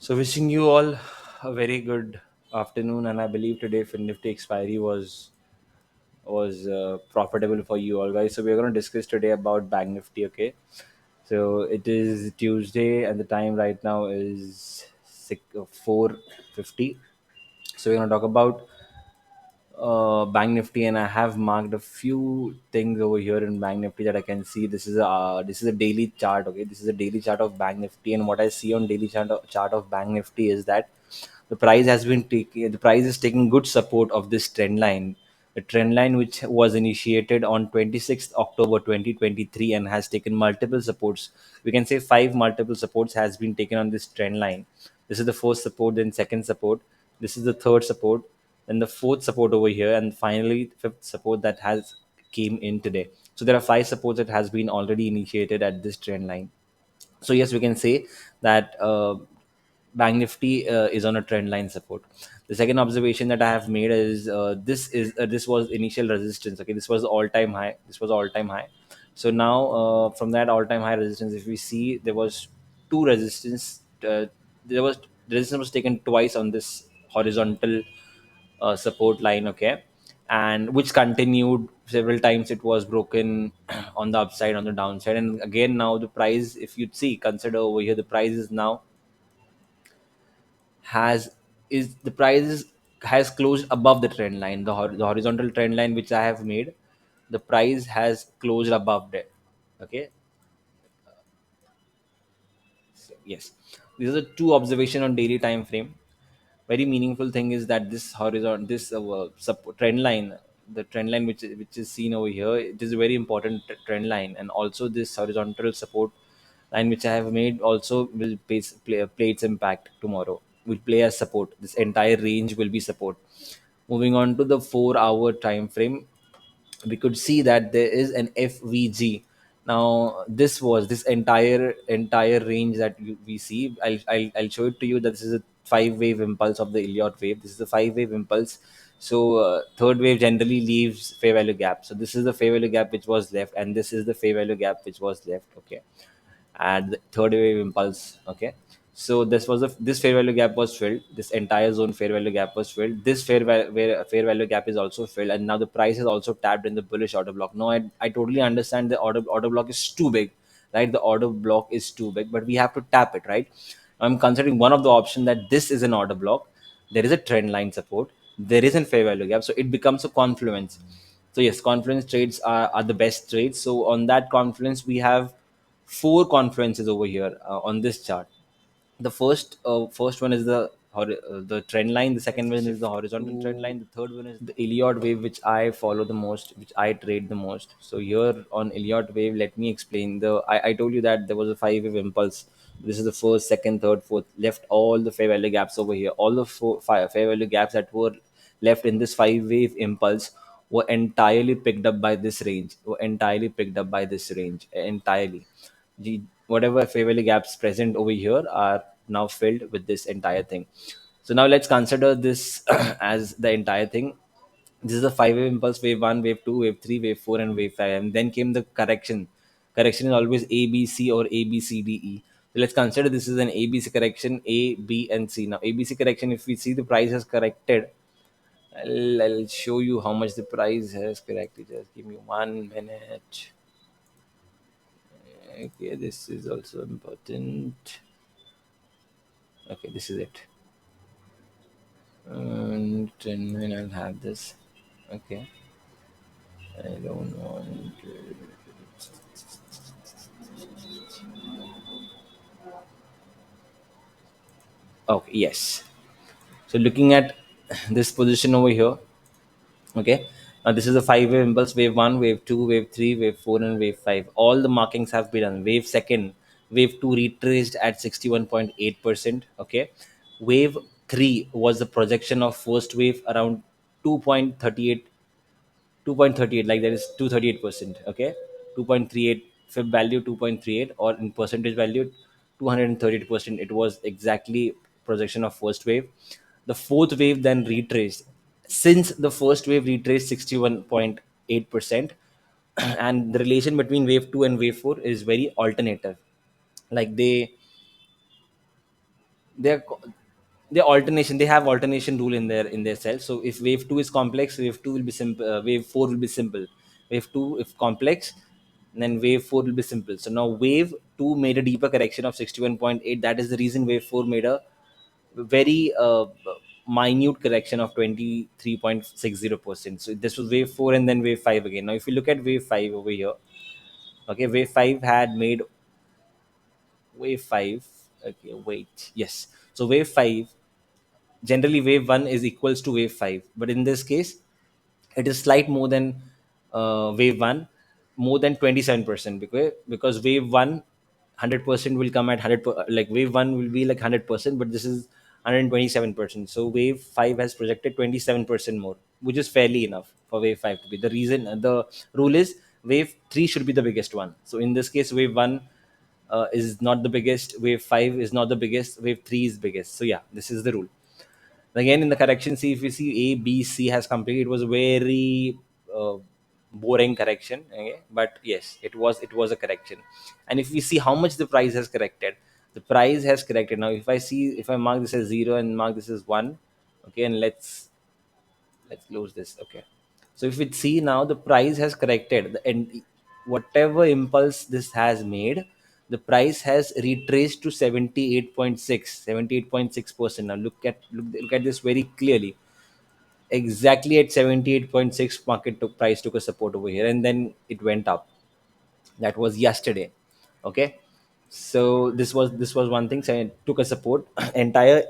So wishing you all a very good afternoon, and I believe today for Nifty expiry was profitable for you all guys. So we're going to discuss today about Bank Nifty. Okay, so it is Tuesday, and the time right now is 4:50. So we're going to talk about Bank Nifty, and I have marked a few things over here in Bank Nifty that I can see. This is a daily chart. Okay, this is a daily chart of Bank Nifty, and what I see on daily chart of Bank Nifty is that the price is taking good support of this trend line, the trend line which was initiated on 26th October 2023 and has taken multiple supports. We can say five multiple supports has been taken on this trend line. This is the first support, then second support, this is the third support, then the fourth support over here, and finally fifth support that has came in today. So there are five supports that has been already initiated at this trend line. So yes, we can say that Bank Nifty is on a trend line support. The second observation that I have made is this was initial resistance. Okay, this was all time high. This was all time high. So now from that all time high resistance, if we see, there was two resistance. There was resistance was taken twice on this horizontal support line. Okay, and which continued several times. It was broken on the upside, on the downside, and again now the price, if you see, consider over here, the price is now has is the price has closed above the trend line, the horizontal trend line which I have made. The price has closed above that. Okay, so yes, these are the two observation on daily time frame. Very meaningful thing is that this horizon this trend line, the trend line which is seen over here, it is a very important trend line, and also this horizontal support line which I have made also will play its impact tomorrow, will play as support. This entire range will be support. Moving on to the 4 hour time frame, we could see that there is an FVG. Now this entire range that we see. I'll show it to you that this is a five wave impulse of the Elliott wave. This is a five wave impulse. So third wave generally leaves fair value gap. So this is the fair value gap which was left, and this is the fair value gap which was left. Okay, and the third wave impulse. Okay, so this fair value gap was filled. This entire zone fair value gap was filled. This fair value gap is also filled, and now the price is also tapped in the bullish order block. Now I totally understand the order block is too big, right? The order block is too big, but we have to tap it, right? I'm considering one of the option that this is an order block. There is a trend line support. There is a fair value gap, so it becomes a confluence. So yes, confluence trades are the best trades. So on that confluence, we have four confluences over here on this chart. The first one is the trend line. The second one is the horizontal trend line. The third one is the Elliott wave, which I follow the most, which I trade the most. So here on Elliott wave, let me explain. I told you that there was a five wave impulse. This is the first, second, third, fourth. Left all the fair value gaps over here. All the five fair value gaps that were left in this five wave impulse were entirely picked up by this range. Were entirely picked up by this range entirely. Whatever fair value gaps present over here are now filled with this entire thing. So now let's consider this as the entire thing. This is a five wave impulse: wave one, wave two, wave three, wave four, and wave five. And then came the correction. Correction is always A, B, C, or A, B, C, D, E. So let's consider this is an A, B, C correction, A, B, and C. Now, A, B, C correction, if we see the price has corrected, I'll show you how much the price has corrected. Just give me 1 minute. Okay, this is also important. Okay, this is it. And then I'll have this. Okay, I don't want. Okay, yes. So looking at this position over here, okay, this is a five wave impulse: wave one, wave two, wave three, wave four, and wave five. All the markings have been done. Wave second, wave two retraced at 61.8%. Okay, wave three was the projection of first wave around 2.38, 2.38, like that is 238%. Okay, 2.38 fib value, 2.38, or in percentage value 238%. It was exactly projection of first wave. The fourth wave then retraced. Since the first wave retraced 61.8%, and the relation between wave 2 and wave 4 is very alternative. Like they're co- they alternation, they have alternation rule in their cells. So if wave 2 is complex, wave 2 will be simple, wave 4 will be simple. Wave 2 if complex, then wave 4 will be simple. So now wave 2 made a deeper correction of 61.8. That is the reason wave 4 made a very minute correction of 23.60%. So this was wave 4 and then wave 5 again. Now if you look at wave 5 over here, okay, wave 5 had made wave 5, okay, wait, yes. So wave 5, generally wave 1 is equals to wave 5, but in this case it is slight more than wave 1, more than 27%, because wave 1 100% will come at 100 like wave 1 will be like 100%, but this is 127%. So wave 5 has projected 27% more, which is fairly enough for wave 5 to be the reason. The rule is wave 3 should be the biggest one. So in this case wave 1 is not the biggest, wave 5 is not the biggest, wave 3 is biggest. So yeah, this is the rule. Again, in the correction, see, if you see A, B, C has completed, it was very boring correction. Okay? But yes, it was a correction. And if we see how much the price has corrected, the price has corrected. Now, if I mark this as 0 and mark this as 1, okay, and let's close this. Okay, so if we see now, the price has corrected, and whatever impulse this has made, the price has retraced to 78.6 now. Look at this very clearly. Exactly at 78.6, market took a support over here, and then it went up. That was yesterday. Okay, so this was one thing. So it took a support. Entire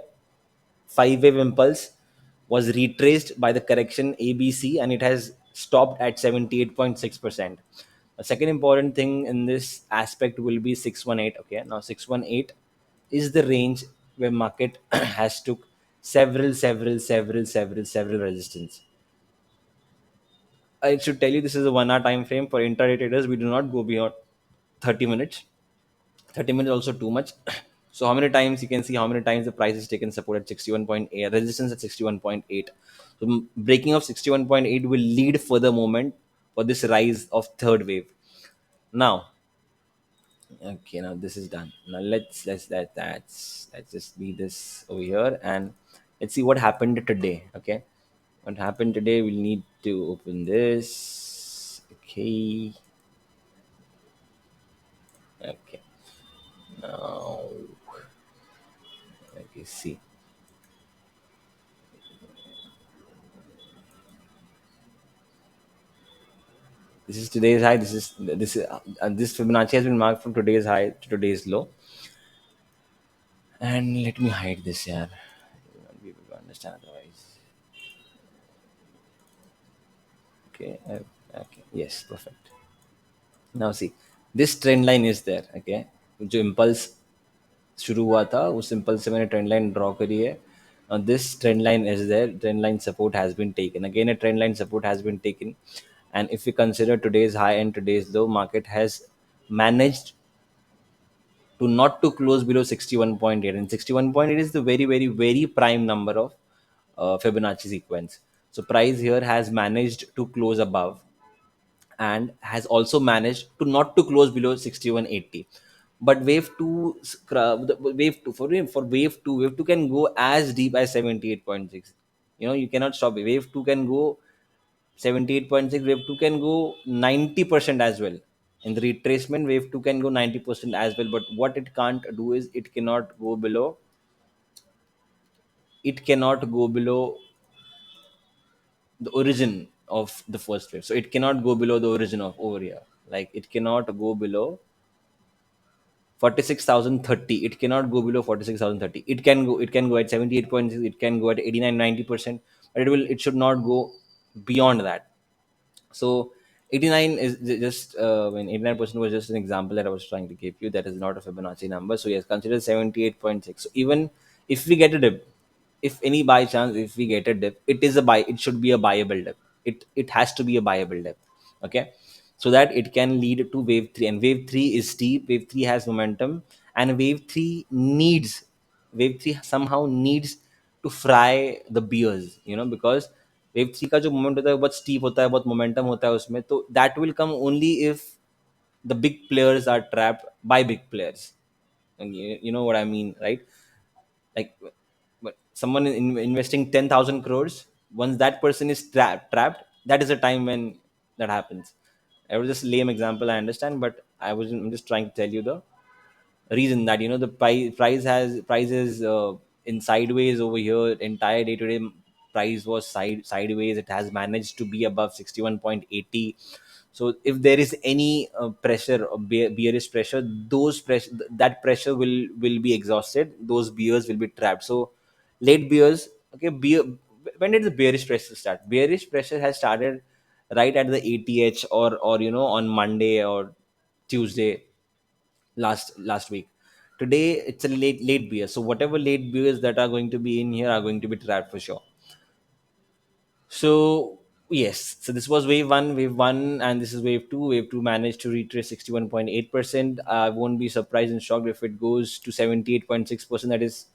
5 wave impulse was retraced by the correction ABC, and it has stopped at 78.6%. A second important thing in this aspect will be 618. Okay, now 618 is the range where market has took several resistance. I should tell you, this is a 1 hour time frame. For intraday traders, we do not go beyond 30 minutes. 30 minutes also too much. So how many times you can see how many times the price is taken support at 61.8, resistance at 61.8. So breaking of 61.8 will lead further moment for this rise of third wave. Now, okay, now this is done. Now let's just leave this over here and let's see what happened today. Okay, what happened today? We'll need to open this. Okay, okay. Now, okay, see. This is today's high. This Fibonacci has been marked from today's high to today's low. And let me hide this here. You won't be able to understand otherwise. Okay. Okay. Yes. Perfect. Now see, this trend line is there. Okay. जो impulse शुरू हुआ था उस impulse से मैंने trend line draw करी है. Now this trend line is there. Trend line support has been taken. Again, a trend line support has been taken. And if we consider today's high and today's low, market has managed to not to close below 61.8, and 61.8 is the very prime number of Fibonacci sequence. So price here has managed to close above and has also managed to not to close below 6180. But wave 2 wave 2 wave 2 can go as deep as 78.6. You cannot stop it. Wave 2 can go 78.6. Wave 2 can go 90% as well. In the retracement, wave 2 can go 90% as well. But what it can't do is it cannot go below the origin of the first wave. So it cannot go below the origin of over here. Like it cannot go below 46,030. It cannot go below 46,030. It can go at 78.6. It can go at 89-90%. But it should not go beyond that. So 89 is just when 89% was just an example that I was trying to give you. That is not a Fibonacci number. So yes, consider 78.6. So even if we get a dip, if any by chance if we get a dip, it is a buy. It should be a buyable dip. It has to be a buyable dip. Okay, so that it can lead to wave three, and wave three is steep. Wave three has momentum, and wave three somehow needs to fry the beers. Because wave three का जो moment होता है वो बहुत steep होता है, बहुत momentum होता है उसमें, तो that will come only if the big players are trapped by big players. You know what I mean, right? Like, but someone investing 10,000 crores, once that person is trapped, that is a time when that happens. I was just lame example, I understand, but I'm just trying to tell you the reason that, the price is in sideways over here. Entire day today price was sideways. It has managed to be above 61.80. So if there is any pressure or bearish pressure, that pressure will be exhausted, those bears will be trapped. So late bears, okay, when did the bearish pressure start? Bearish pressure has started right at the ATH, or on Monday or Tuesday, last week. Today it's a late beer, so whatever late beers that are going to be in here are going to be trapped for sure. So yes, so this was wave one, and this is wave two managed to retrace 61.8%. I won't be surprised and shocked if it goes to 78.6%. That is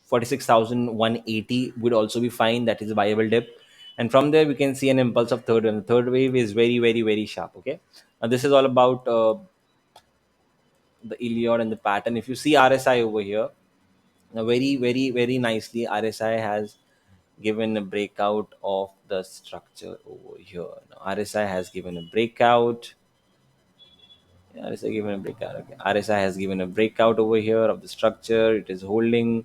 46,180 would also be fine. That is a viable dip, and from there we can see an impulse of third, and the third wave is very, very, very sharp. Okay, now this is all about the Iliad and the pattern. If you see RSI over here, now very, very, very nicely, RSI has given a breakout of the structure over here. Now, RSI has given a breakout. Yeah, RSI given a breakout. Okay. RSI has given a breakout over here of the structure. It is holding.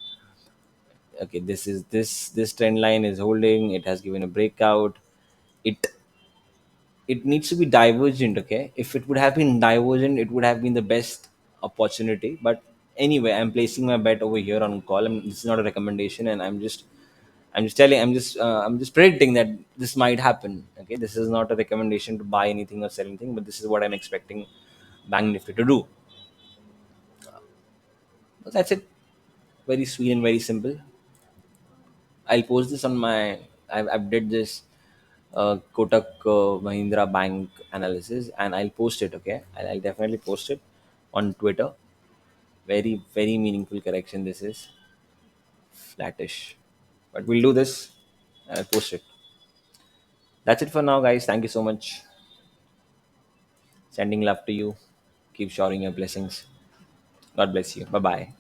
Okay, this trend line is holding. It has given a breakout. It it needs to be divergent. Okay, if it would have been divergent, it would have been the best opportunity. But anyway, I'm placing my bet over here on call. This is not a recommendation, and I'm just predicting that this might happen. Okay, this is not a recommendation to buy anything or sell anything, but this is what I'm expecting Bank Nifty to do. But that's it. Very sweet and very simple. I'll post this on my. I've did this Kotak Mahindra Bank analysis, and I'll post it. Okay, I'll definitely post it on Twitter. Very, very meaningful correction. This is flattish, but we'll do this. I'll post it. That's it for now, guys. Thank you so much. Sending love to you. Keep showering your blessings. God bless you. Bye bye.